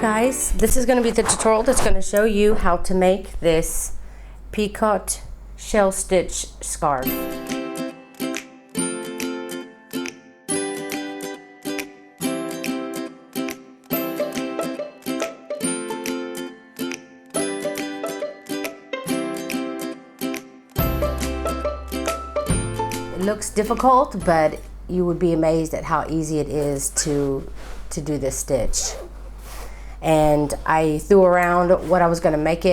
guys, this is going to be the tutorial that's going to show you how to make this Picot Shell Stitch scarf. It looks difficult, but you would be amazed at how easy it is to do this stitch. And I threw around what I was going to make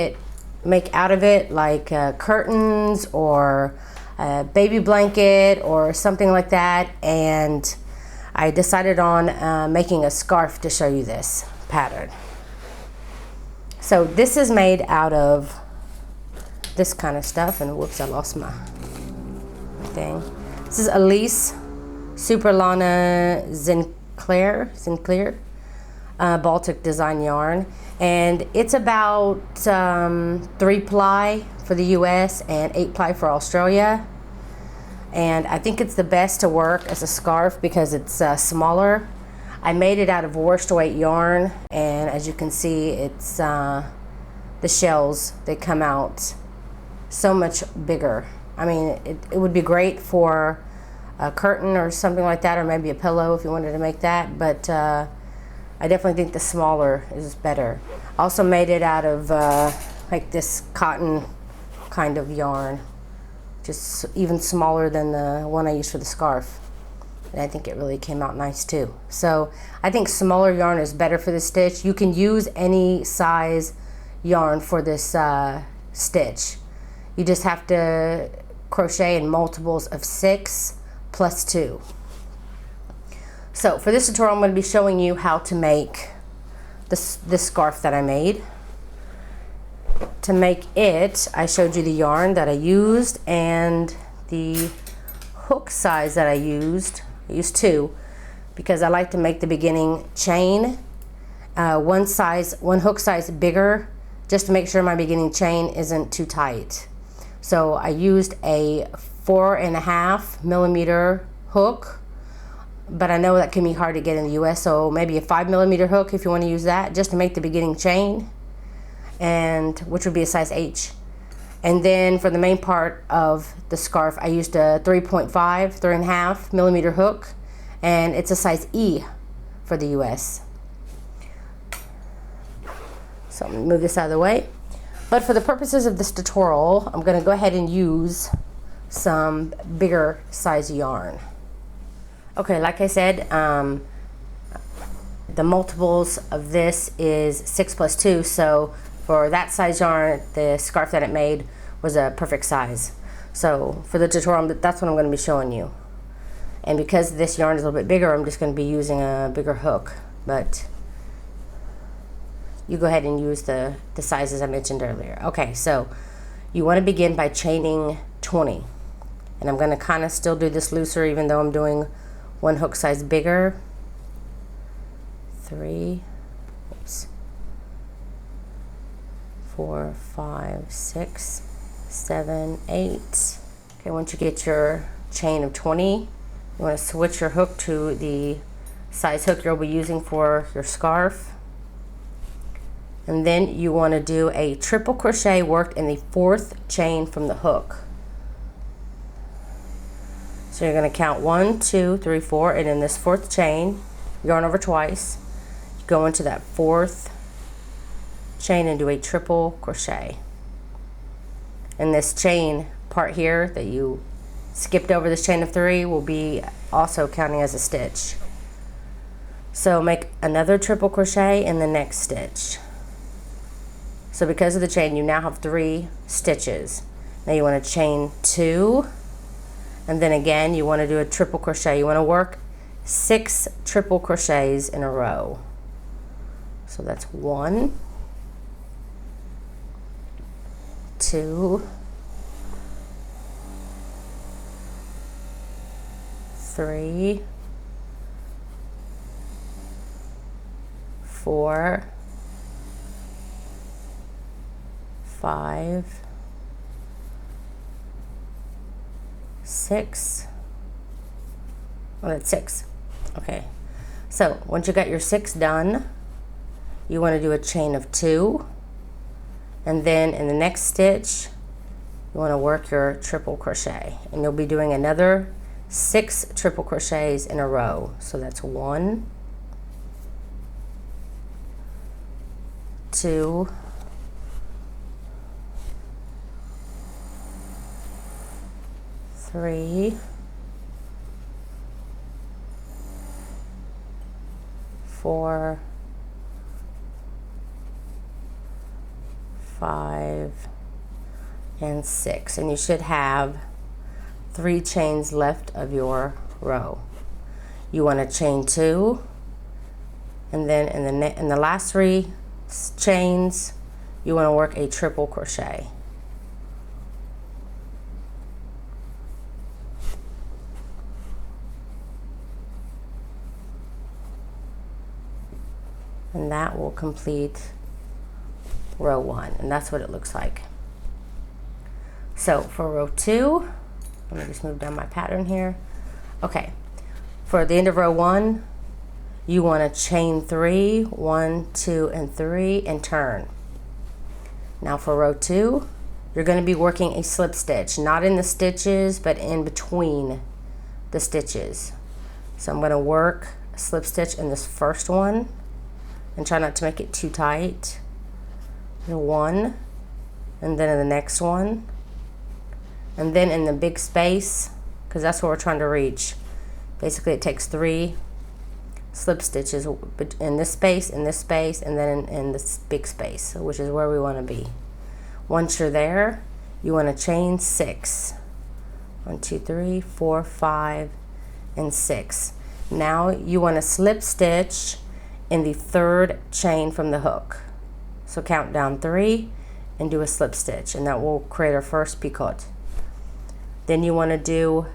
out of it, like curtains or a baby blanket or something like that, and I decided on making a scarf to show you this pattern. So this is made out of this kind of stuff, and whoops, I lost my thing. This is a lacy Super Lana Sinclair Baltic design yarn, and it's about 3-ply for the US and 8-ply for Australia, and I think it's the best to work as a scarf because it's smaller. I made it out of worsted weight yarn, and as you can see, it's the shells, they come out so much bigger. I mean, it would be great for a curtain or something like that, or maybe a pillow if you wanted to make that, but I definitely think the smaller is better. Also made it out of like this cotton kind of yarn, just even smaller than the one I used for the scarf. And I think it really came out nice too. So I think smaller yarn is better for the stitch. You can use any size yarn for this stitch. You just have to crochet in multiples of 6 plus 2. So for this tutorial, I'm going to be showing you how to make this scarf that I made. To make it, I showed you the yarn that I used and the hook size that I used. I used 2 because I like to make the beginning chain one hook size bigger, just to make sure my beginning chain isn't too tight. So I used a 4.5 millimeter hook, but I know that can be hard to get in the US, so maybe a 5 millimeter hook if you want to use that, just to make the beginning chain, and which would be a size H. And then for the main part of the scarf, I used a 3.5 millimeter hook, and it's a size E for the US. So I'm going to move this out of the way. But for the purposes of this tutorial, I'm going to go ahead and use some bigger size yarn. Okay, like I said, the multiples of this is 6 plus 2, so for that size yarn, the scarf that it made was a perfect size. So for the tutorial, that's what I'm going to be showing you. And because this yarn is a little bit bigger, I'm just going to be using a bigger hook. But you go ahead and use the sizes I mentioned earlier. Okay, so you want to begin by chaining 20. And I'm going to kind of still do this looser, even though I'm doing one hook size bigger. 3, 4, 5, 6, 7, 8. Okay, once you get your chain of 20, you want to switch your hook to the size hook you'll be using for your scarf. And then you want to do a triple crochet worked in the 4th chain from the hook. So you're going to count 1, 2, 3, 4, and in this 4th chain, yarn over twice, you go into that 4th chain and do a triple crochet. And this chain part here that you skipped over, this chain of 3, will be also counting as a stitch. So make another triple crochet in the next stitch. So because of the chain, you now have 3 stitches. Now you want to chain 2, and then again you want to do a triple crochet. You want to work 6 triple crochets in a row. So that's 1, 2, 3, 4, 5, 6. Well, that's 6. Okay, so once you got your 6 done, you want to do a chain of 2, and then in the next stitch you want to work your triple crochet, and you'll be doing another 6 triple crochets in a row. So that's 1, 2, 3, 4, 5, and 6, and you should have 3 chains left of your row. You want to chain 2, and then in the last 3 chains you want to work a triple crochet. And that will complete row 1, and that's what it looks like. So for row 2, let me just move down my pattern here. Okay, for the end of row 1, you want to chain 3, 1, 2, and 3, and turn. Now for row 2, you're going to be working a slip stitch, not in the stitches, but in between the stitches. So I'm going to work a slip stitch in this first one, and try not to make it too tight. And 1, and then in the next one, and then in the big space, because that's what we're trying to reach. Basically it takes 3 slip stitches in this space, in this space, and then in this big space, which is where we want to be. Once you're there, you want to chain 6. 1, 2, 3, 4, 5, and 6. Now you want to slip stitch in the 3rd chain from the hook. So count down 3 and do a slip stitch, and that will create our first picot. Then you want to do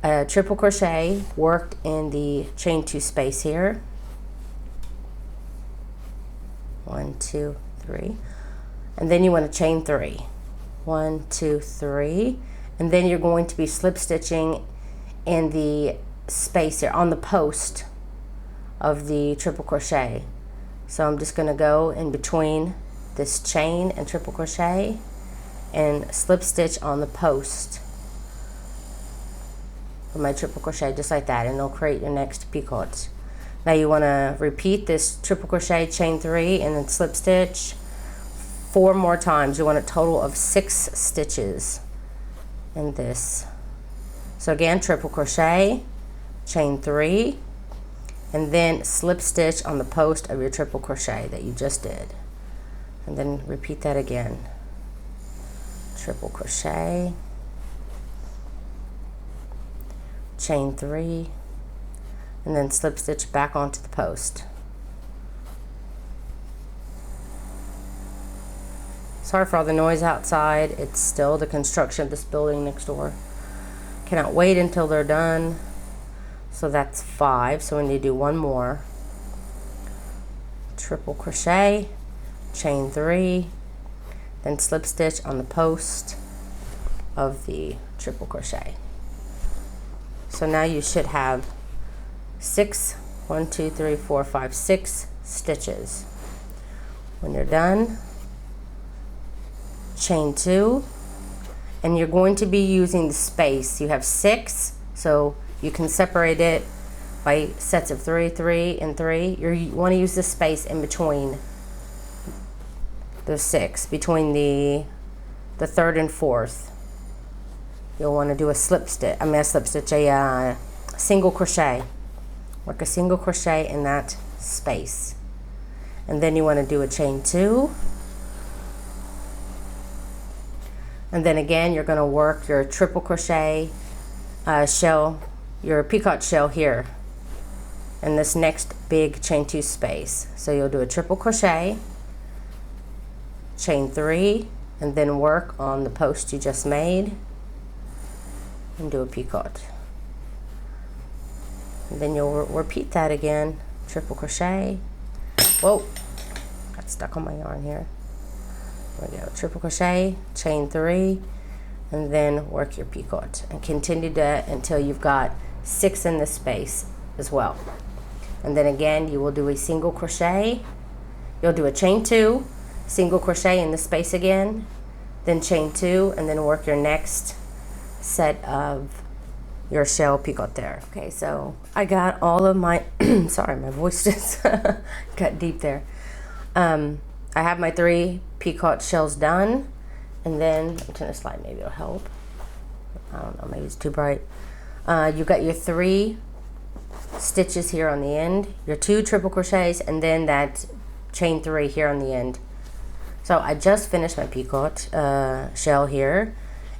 a triple crochet worked in the chain 2 space here. 1, 2, 3, and then you want to chain 3. 1, 2, 3, and then you're going to be slip stitching in the space here on the post of the triple crochet. So I'm just going to go in between this chain and triple crochet and slip stitch on the post of my triple crochet, just like that, and it'll create your next picot. Now you want to repeat this triple crochet, chain 3, and then slip stitch 4 more times. You want a total of 6 stitches in this. So again, triple crochet, chain 3, and then slip stitch on the post of your triple crochet that you just did, and then repeat that again. Triple crochet, chain 3, and then slip stitch back onto the post. Sorry for all the noise outside. It's still the construction of this building next door. Cannot wait until they're done. So that's 5, so we need to do 1 more. Triple crochet, chain 3, then slip stitch on the post of the triple crochet. So now you should have 6, 1, 2, 3, 4, 5, 6 stitches. When you're done, chain 2, and you're going to be using the space. You have 6, so you can separate it by sets of 3, 3, and 3. You want to use the space in between those 6, between the 3rd and 4th. You'll want to do a single crochet. Work a single crochet in that space. And then you want to do a chain 2. And then again, you're going to work your triple crochet shell, your picot shell here in this next big chain 2 space. So you'll do a triple crochet, chain 3, and then work on the post you just made and do a picot. And then you'll repeat that again. Triple crochet. Whoa, got stuck on my yarn here. There we go. Triple crochet, chain 3, and then work your picot, and continue that until you've got 6 in this space as well. And then again, you will do a single crochet you'll do a chain 2, single crochet in the space again, then chain 2, and then work your next set of your shell picot there. Okay, so I got all of my sorry, my voice just got deep there. I have my 3 picot shells done, and then I'm turn this slide, maybe it'll help. I don't know, maybe it's too bright. You got your 3 stitches here on the end, your 2 triple crochets, and then that chain 3 here on the end. So I just finished my picot shell here,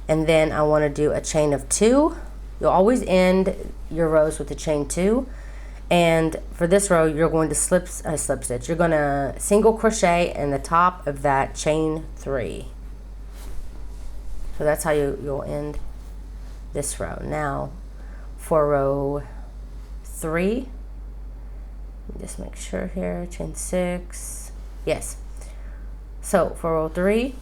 and then I want to do a chain of 2. You'll always end your rows with a chain 2, and for this row you're going to slip stitch. You're going to single crochet in the top of that chain 3. So that's how you'll end this row. Now for row 3, just make sure here, chain 6, yes. So for row 3,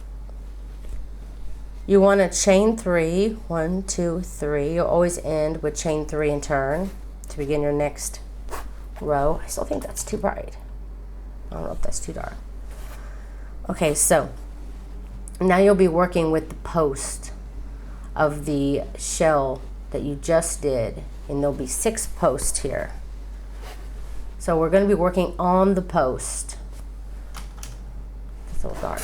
you want to chain 3, 1, 2, 3. You'll always end with chain 3 and turn to begin your next row. I still think that's too bright. I don't know if that's too dark. Okay, so now you'll be working with the post of the shell that you just did, and there'll be 6 posts here. So we're going to be working on the post. It's a little dark.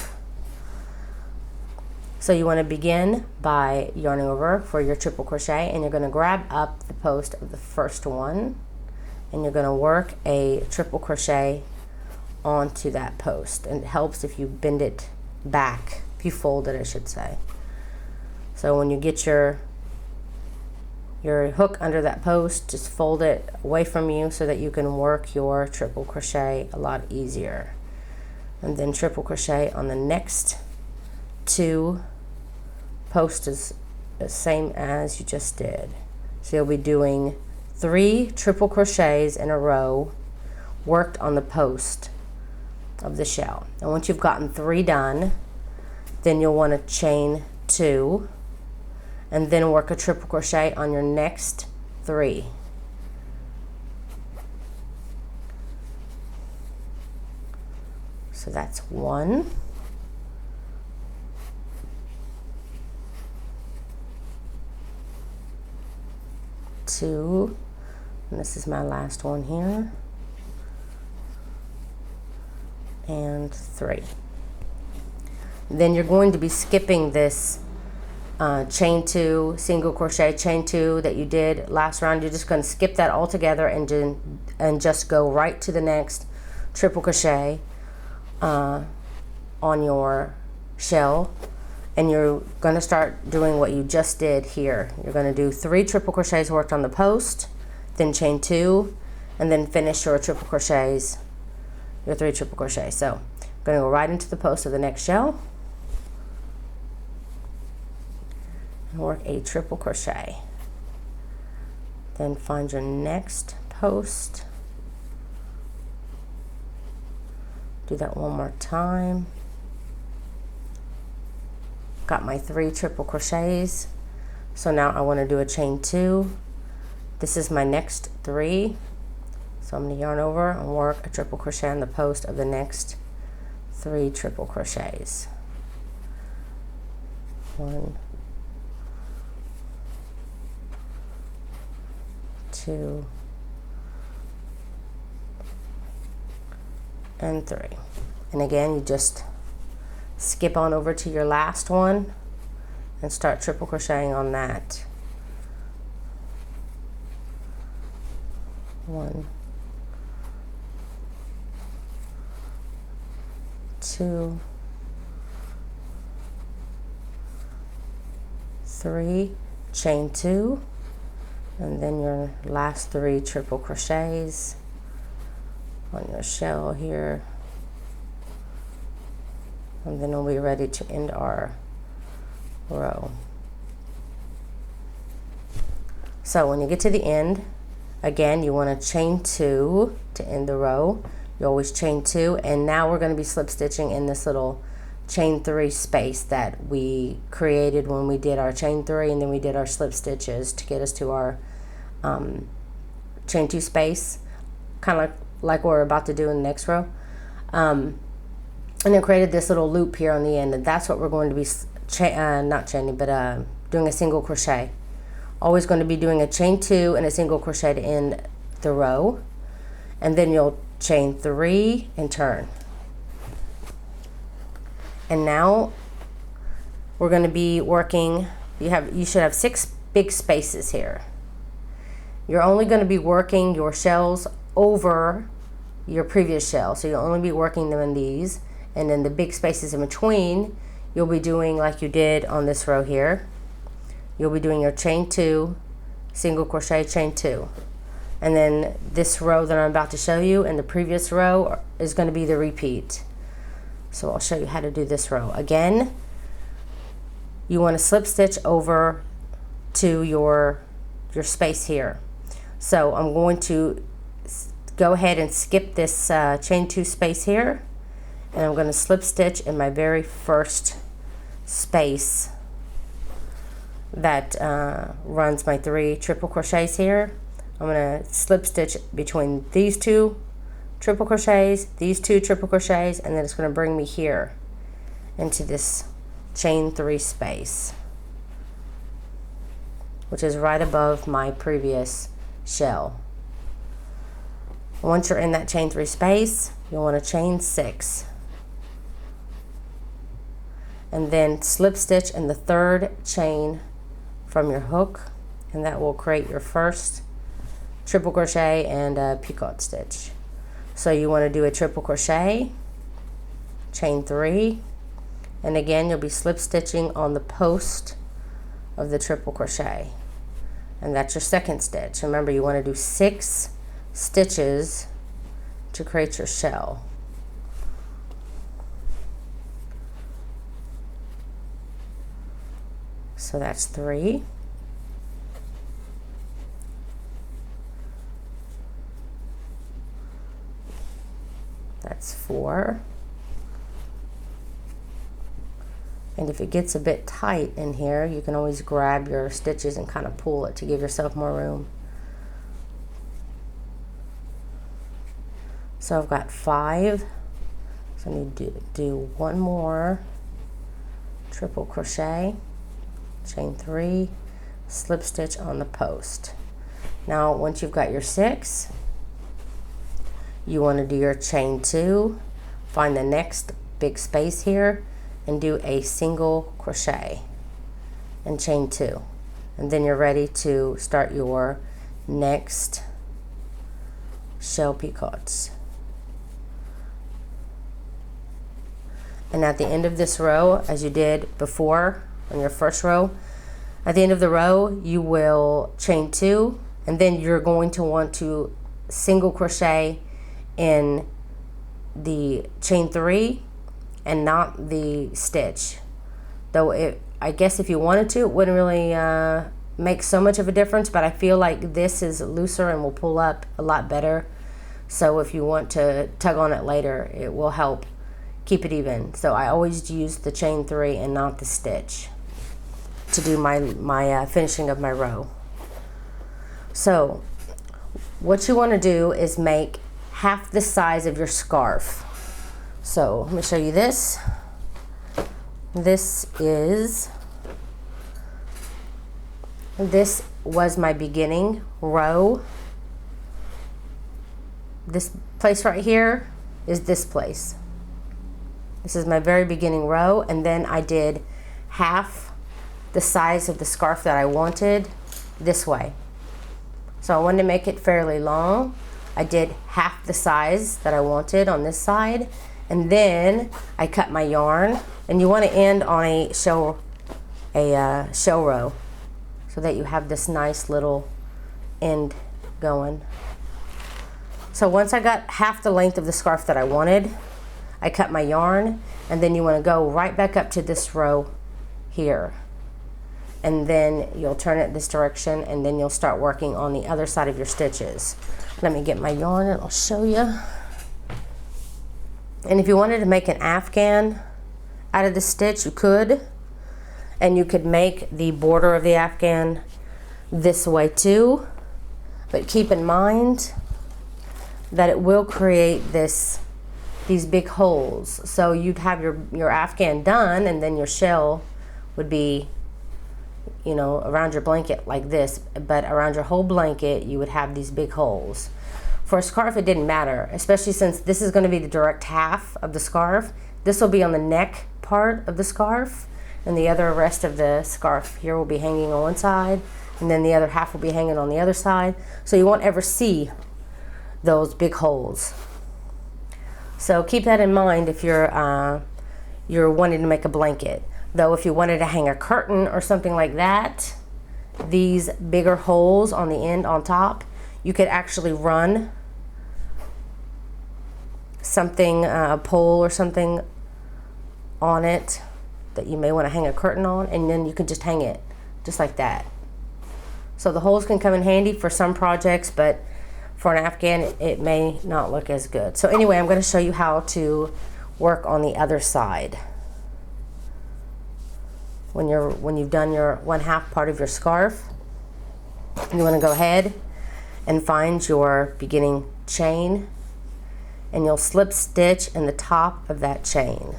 So you want to begin by yarning over for your triple crochet, and you're going to grab up the post of the first one, and you're going to work a triple crochet onto that post. And it helps if you bend it back, if you fold it, I should say. So when you get your hook under that post, just fold it away from you so that you can work your triple crochet a lot easier. And then triple crochet on the next 2 posts is the same as you just did. So you'll be doing 3 triple crochets in a row worked on the post of the shell. And once you've gotten 3 done, then you'll want to chain 2 and then work a triple crochet on your next 3. So that's 1, 2, and this is my last one here, and 3. Then you're going to be skipping this chain 2, single crochet, chain 2 that you did last round. You're just going to skip that all together and just go right to the next triple crochet on your shell, and you're going to start doing what you just did here. You're going to do 3 triple crochets worked on the post, then chain 2, and then finish your triple crochets, your 3 triple crochets. So I'm going to go right into the post of the next shell and work a triple crochet. Then find your next post. Do that one more time. Got my 3 triple crochets. So now I want to do a chain 2. This is my next 3. So I'm going to yarn over and work a triple crochet on the post of the next 3 triple crochets. 1, 2, and 3. And again, you just skip on over to your last one and start triple crocheting on that. 1, 2, 3, chain 2, and then your last 3 triple crochets on your shell here, and then we'll be ready to end our row. So when you get to the end, again, you want to chain 2 to end the row. You always chain 2, and now we're going to be slip stitching in this little chain 3 space that we created when we did our chain 3, and then we did our slip stitches to get us to our chain 2 space, kind of like what we're about to do in the next row. and then created this little loop here on the end, and that's what we're going to be not chaining, but doing a single crochet. Always going to be doing a chain 2 and a single crochet to end the row, and then you'll chain 3 and turn. And now we're going to be working, you should have 6 big spaces here. You're only going to be working your shells over your previous shell, so you'll only be working them in these, and then the big spaces in between you'll be doing like you did on this row here. You'll be doing your chain 2, single crochet, chain 2, and then this row that I'm about to show you and the previous row is going to be the repeat. So I'll show you how to do this row. Again, you want to slip stitch over to your space here. So I'm going to go ahead and skip this chain 2 space here, and I'm going to slip stitch in my very first space that runs my 3 triple crochets here. I'm going to slip stitch between these 2 triple crochets, these 2 triple crochets, and then it's going to bring me here into this chain 3 space, which is right above my previous shell. Once you're in that chain 3 space, you'll want to chain 6 and then slip stitch in the 3rd chain from your hook, and that will create your first triple crochet and a picot stitch. So you want to do a triple crochet, chain 3, and again you'll be slip stitching on the post of the triple crochet, and that's your 2nd stitch. Remember, you want to do 6 stitches to create your shell. So that's 3. That's 4. And if it gets a bit tight in here, you can always grab your stitches and kind of pull it to give yourself more room. So I've got 5. So I need to do 1 more triple crochet, chain 3, slip stitch on the post. Now once you've got your 6, you want to do your chain 2, find the next big space here and do a single crochet and chain 2, and then you're ready to start your next shell picots. And at the end of this row, as you did before on your first row, at the end of the row you will chain 2, and then you're going to want to single crochet in the chain 3 and not the stitch. Though I guess if you wanted to, it wouldn't really make so much of a difference, but I feel like this is looser and will pull up a lot better. So if you want to tug on it later, it will help keep it even. So I always use the chain 3 and not the stitch to do my finishing of my row. So what you want to do is make half the size of your scarf. So let me show you this. This was my beginning row. This place right here is this place. This is my very beginning row, and then I did half the size of the scarf that I wanted this way. So I wanted to make it fairly long. I did half the size that I wanted on this side, and then I cut my yarn, and you want to end on a shell row so that you have this nice little end going. So once I got half the length of the scarf that I wanted, I cut my yarn, and then you want to go right back up to this row here, and then you'll turn it this direction, and then you'll start working on the other side of your stitches. Let me get my yarn and I'll show you. And if you wanted to make an afghan out of the stitch, you could, and you could make the border of the afghan this way too, but keep in mind that it will create this these big holes. So you'd have your afghan done, and then your shell would be, you know, around your blanket like this, but around your whole blanket you would have these big holes. For a scarf it didn't matter, especially since this is going to be the direct half of the scarf. This will be on the neck part of the scarf, and the other rest of the scarf here will be hanging on one side, and then the other half will be hanging on the other side, so you won't ever see those big holes. So keep that in mind if you're wanting to make a blanket. Though if you wanted to hang a curtain or something like that, these bigger holes on the end on top, you could actually run something, a pole or something on it that you may want to hang a curtain on, and then you can just hang it just like that. So the holes can come in handy for some projects, but for an afghan it may not look as good. So anyway, I'm going to show you how to work on the other side. When you've done your 1/2 part of your scarf, you want to go ahead and find your beginning chain, and you'll slip stitch in the top of that chain.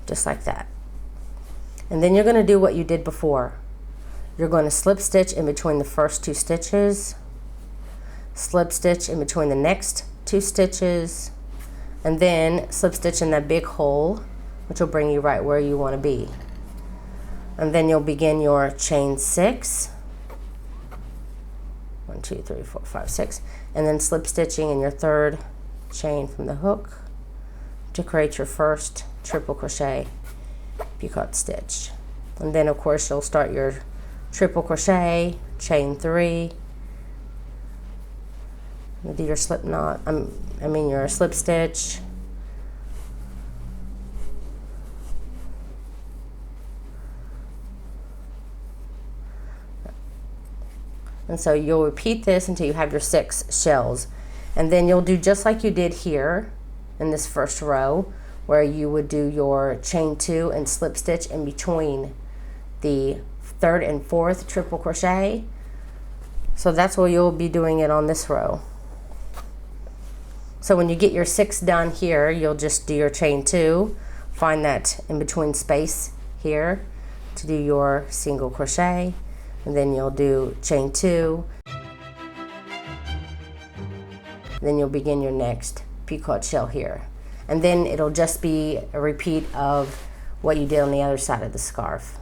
Just like that. And then you're going to do what you did before. You're going to slip stitch in between the first 2 stitches, slip stitch in between the next 2 stitches, and then slip stitch in that big hole, which will bring you right where you want to be. And then you'll begin your chain 6, 1, 2, 3, 4, 5, 6, and then slip stitching in your 3rd chain from the hook to create your first triple crochet picot stitch. And then of course you'll start your triple crochet, chain 3, do your slip knot, your slip stitch, and so you'll repeat this until you have your 6 shells, and then you'll do just like you did here in this first row, where you would do your chain 2 and slip stitch in between the 3rd and 4th triple crochet. So that's where you'll be doing it on this row. So when you get your 6 done here, you'll just do your chain 2, find that in between space here to do your single crochet, and then you'll do chain 2, then you'll begin your next picot shell here, and then it'll just be a repeat of what you did on the other side of the scarf.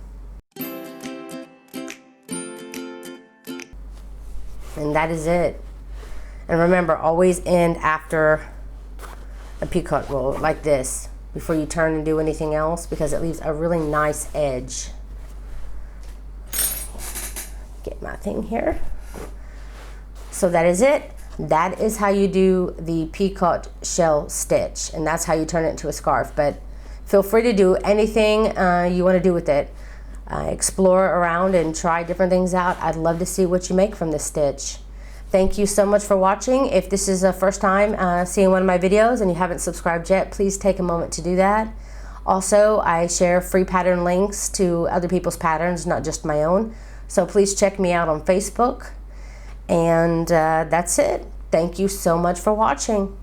And that is it. And remember, always end after a picot roll like this before you turn and do anything else, because it leaves a really nice edge. Get my thing here. So that is it. That is how you do the Picot Shell Stitch, and that's how you turn it into a scarf. But feel free to do anything you want to do with it. Explore around and try different things out. I'd love to see what you make from this stitch. Thank you so much for watching. If this is the first time seeing one of my videos and you haven't subscribed yet, please take a moment to do that. Also, I share free pattern links to other people's patterns, not just my own. So please check me out on Facebook. And that's it. Thank you so much for watching.